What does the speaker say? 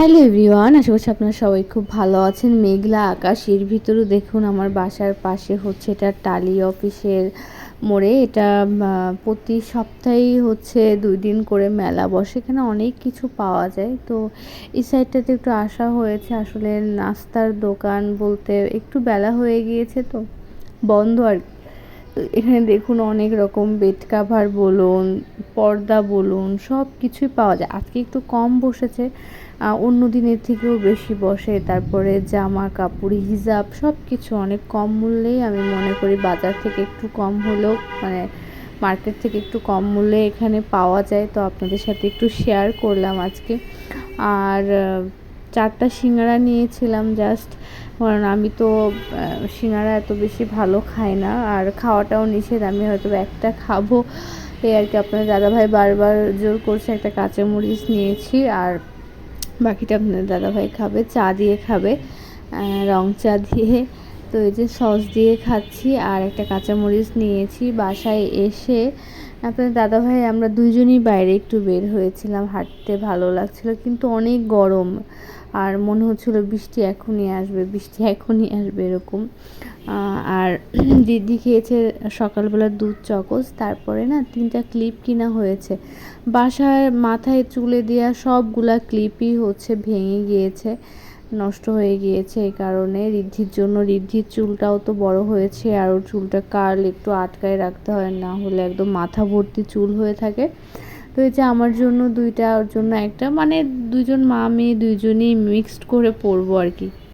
Hello everyone, আশা করছি আপনারা সবাই খুব ভালো আছেন। মেঘলা আকাশ, এর ভিতরেও দেখুন আমার বাসার পাশে হচ্ছে এটা টালি অফিসের মোড়ে। এটা প্রতি সপ্তাহেই হচ্ছে 2 দিন করে মেলা বসে। এখানে অনেক কিছু পাওয়া যায়। তো এই সাইডটাতে একটু আসা হয়েছে। আসলে নাস্তার দোকান বলতে একটু বেলা হয়ে গিয়েছে তো বন্ধ আর কি। তো এখানে দেখুন অনেক রকম বেড কাভার বলুন, পর্দা বলুন, সব কিছুই পাওয়া যায়। আজকে একটু কম বসেছে, অন্য দিনের থেকেও বেশি বসে। তারপরে জামা কাপড়, হিজাব সব কিছু অনেক কম মূল্যেই, আমি মনে করি বাজার থেকে একটু কম হলেও মানে মার্কেট থেকে একটু কম মূল্যে এখানে পাওয়া যায়। তো আপনাদের সাথে একটু শেয়ার করলাম আজকে। আর 4টা সিঙ্গারা নিয়েছিলাম জাস্ট, কারণ আমি তো সিঙ্গারা এত বেশি ভালো খাই না, আর খাওয়াটাও নিষেধ। আমি হয়তো একটা খাবো এই আর কি। আপনার দাদাভাই বারবার জোর করছে, একটা কাঁচামরিচ নিয়েছি, আর বাকিটা আপনার দাদাভাই খাবে, চা দিয়ে খাবে, রং চা দিয়ে। তো এই যে সস দিয়ে খাচ্ছি, আর একটা কাঁচামরিচ নিয়েছি। বাসায় এসে আপনার দাদাভাই আমরা দুইজনই বাইরে একটু বের হয়েছিলাম, হাঁটতে ভালো লাগছিল, কিন্তু অনেক গরম, আর মনে হচ্ছিল বৃষ্টি এখনই আসবে, বৃষ্টি এখনই আসবে এরকম। আর দিদি খেয়েছে সকালবেলা দুধ চকোস, তারপরে না 3টা ক্লিপ কিনা হয়েছে। বাসার মাথায় চুলে দেওয়া সবগুলা ক্লিপই হচ্ছে ভেঙে গিয়েছে, নষ্ট হয়ে গিয়েছে। এই কারণে ঋদ্ধির জন্য, ঋদ্ধির চুলটাও তো বড় হয়েছে, আর ওর চুলটা কার্ল একটু আটকায় রাখতে হয়, না হলে একদম মাথা ভর্তি চুল হয়ে থাকে। তো এই যে আমার জন্য 2টা, ওর জন্য একটা, মানে দুইজন মা মেয়ে দুইজনই মিক্সড করে পরবো আর কি।